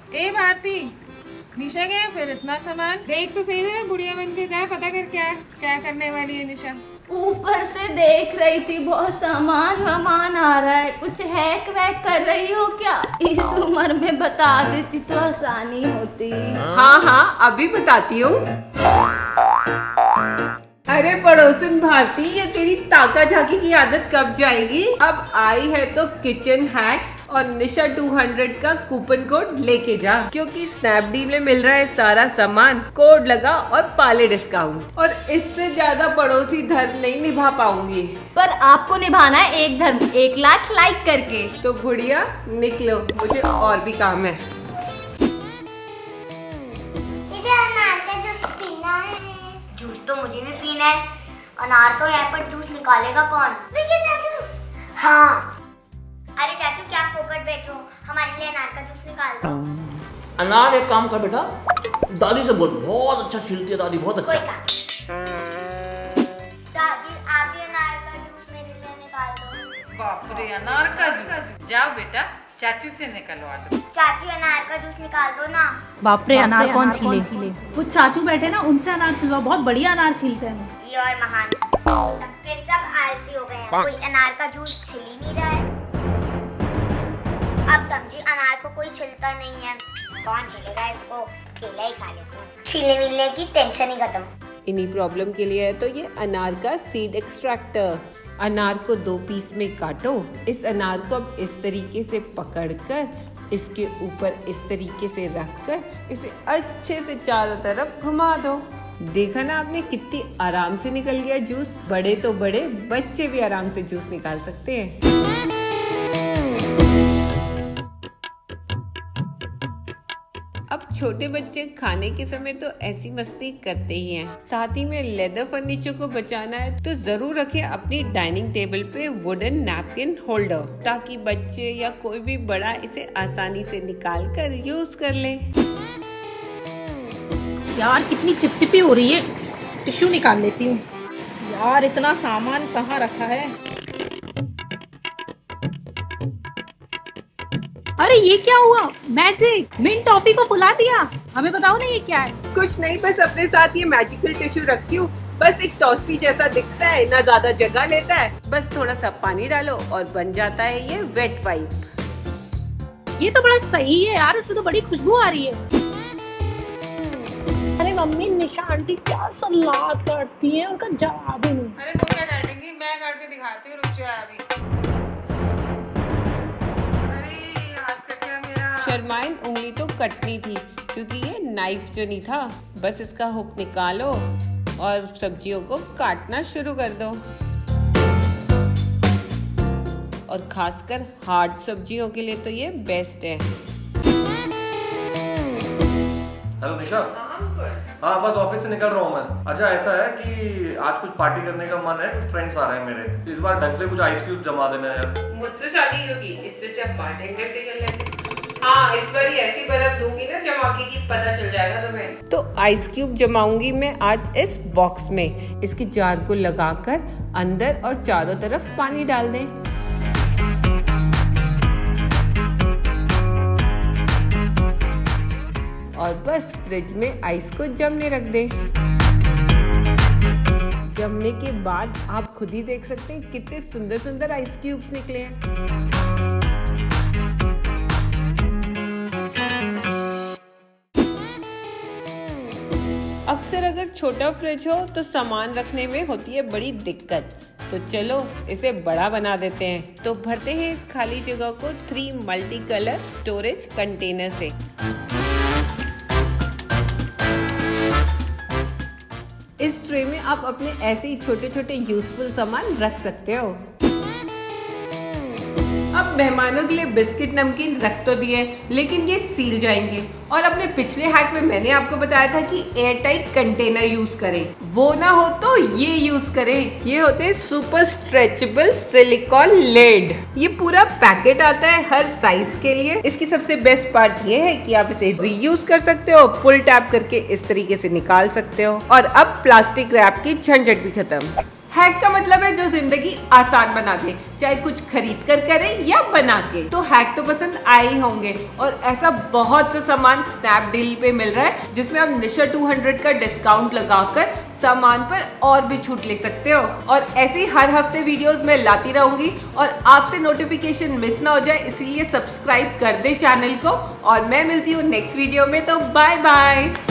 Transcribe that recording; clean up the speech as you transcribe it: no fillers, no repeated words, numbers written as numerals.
ए भारती, निशा गया फिर इतना सामान देख तो सही है, बुढ़िया बन के जा पता कर क्या क्या करने वाली है निशा। ऊपर से देख रही थी बहुत सामान वामान आ रहा है, कुछ हैक वैक कर रही हो क्या? इस उम्र में बता देती तो आसानी होती। हाँ हाँ अभी बताती हूँ। अरे पड़ोसन भारती, ये तेरी ताका झाकी की आदत कब जाएगी? अब आई है तो किचन हैक्स और निशा 200 का कूपन कोड लेके जा, क्योंकि स्नैपडील में मिल रहा है सारा सामान, कोड लगा और पाले डिस्काउंट। और इससे ज्यादा पड़ोसी धर्म नहीं निभा पाऊंगी। पर आपको निभाना है एक धर्म, 1 लाख लाइक करके। तो बुढ़िया निकलो, मुझे और भी काम है। जूस तो मुझे भी पीना है। अनार तो है पर जूस निकालेगा कौन? देखिए चाचू। हाँ। अरे चाचू क्या फोकट बैठो, हमारे लिए अनार का जूस निकाल दो। अनार एक काम कर बेटा, दादी से बोल, बहुत अच्छा छीलती है दादी, बहुत कोई अच्छा। काम। दादी आप भी अनार का जूस मेरे लिए निकाल दो। बाप रे, अनार का जूस। जाओ बेटा चाचू से निकलवा दो। चाचू अनार का जूस निकाल दो ना। बाप रे, अनार कौन छीले? कुछ चाचू बैठे ना, उनसे अनार छिलवाओ, बहुत बढ़िया अनार छीलते हैं। ये और महान सबके सब आलसी हो गए हैं, कोई अनार का जूस छिल ही नहीं रहा है। अब समझी अनार को कोई छिलता नहीं है, कौन छिलेगा इसको? केला ही खा लेते हैं, छीलने मिलने की टेंशन ही खत्म। इन्हीं प्रॉब्लम के लिए है तो ये अनार का सीड एक्सट्रैक्टर। अनार को 2 पीस में काटो। इस अनार को अब इस तरीके से पकड़कर इसके ऊपर इस तरीके से रखकर इसे अच्छे से चारों तरफ घुमा दो। देखा ना आपने कितनी आराम से निकल गया जूस। बड़े तो बड़े, बच्चे भी आराम से जूस निकाल सकते हैं। अब छोटे बच्चे खाने के समय तो ऐसी मस्ती करते ही हैं। साथ ही में लेदर फर्नीचर को बचाना है तो जरूर रखें अपनी डाइनिंग टेबल पे वुडन नैपकिन होल्डर, ताकि बच्चे या कोई भी बड़ा इसे आसानी से निकाल कर यूज कर ले। यार कितनी चिपचिपी हो रही है, टिश्यू निकाल लेती हूँ। यार इतना सामान कहाँ रखा है? अरे ये क्या हुआ? मैजिक मिंट टॉफी को फुला दिया। हमें बताओ ना ये क्या है? कुछ नहीं, बस अपने साथ ये मैजिकल टिश्यू रखी हूँ। बस एक टॉस्पी जैसा दिखता है, ना ज्यादा जगह लेता है। बस थोड़ा सा पानी डालो और बन जाता है ये वेट वाइप। ये तो बड़ा सही है यार, इसमें तो बड़ी खुशबू आ रही है। अरे मम्मी, निशा आंटी क्या सलाद काटती है, उनका जवाब ही नहीं। अरे वो क्या काटेंगी, मैं काट के दिखाती हूँ, रुक जाओ अभी। अरे हाथ कट गया मेरा। शर्माइन उंगली तो कटनी थी, क्योंकि ये नाइफ जो नहीं था। बस इसका हुक निकालो और सब्जियों को काटना शुरू कर दो। और खासकर हार्ड सब्जियों के लिए तो ये बेस्ट है। हेलो निशा। हाँ बस ऑफिस से निकल रहा हूँ मैं। अच्छा ऐसा है कि आज कुछ पार्टी करने का मन है, कुछ फ्रेंड्स आ रहे हैं मेरे। इस बार ढंग से कुछ आइस क्यूब जमा देना है यार। मुझसे शादी होगी, इससे अच्छा बारटेंडर से कर लेंगे। हाँ इस बार ऐसी बर्फ दूंगी ना जमा की पता चल जाएगा तुम्हें। तो आइस क्यूब जमाऊंगी मैं आज इस बॉक्स में। इसके जार को लगाकर अंदर और चारों तरफ पानी डाल दें। और बस फ्रिज में आइस को जमने रख दें। जमने के बाद आप खुद ही देख सकते हैं कितने सुंदर सुंदर आइस क्यूब्स निकले हैं। अक्सर अगर छोटा फ्रिज हो तो सामान रखने में होती है बड़ी दिक्कत। तो चलो इसे बड़ा बना देते हैं। तो भरते हैं इस खाली जगह को 3 मल्टी कलर स्टोरेज कंटेनर से। इस ट्रे में आप अपने ऐसे ही छोटे छोटे यूजफुल सामान रख सकते हो। अब मेहमानों के लिए बिस्किट नमकीन रख तो दिए, लेकिन ये सील जाएंगे। और अपने पिछले हैक में मैंने आपको बताया था कि एयर टाइट कंटेनर यूज करें। वो ना हो तो ये यूज करें। ये होते हैं सुपर स्ट्रेचेबल सिलिकॉन लिड। ये पूरा पैकेट आता है हर साइज के लिए। इसकी सबसे बेस्ट पार्ट ये है कि आप इसे रीयूज कर सकते हो, पुल टैप करके इस तरीके से निकाल सकते हो। और अब प्लास्टिक रैप की झंझट भी खत्म। हैक का मतलब है जो जिंदगी आसान बना दे, चाहे कुछ खरीद कर करे या बना के। तो हैक तो पसंद आए ही होंगे और ऐसा बहुत सा सामान स्नैपडील पे मिल रहा है जिसमें आप निशा 200 का डिस्काउंट लगाकर सामान पर और भी छूट ले सकते हो। और ऐसे ही हर हफ्ते वीडियोस मैं लाती रहूंगी और आपसे नोटिफिकेशन मिस ना हो जाए, इसीलिए सब्सक्राइब कर दे चैनल को। और मैं मिलती हूँ नेक्स्ट वीडियो में, तो बाय बाय।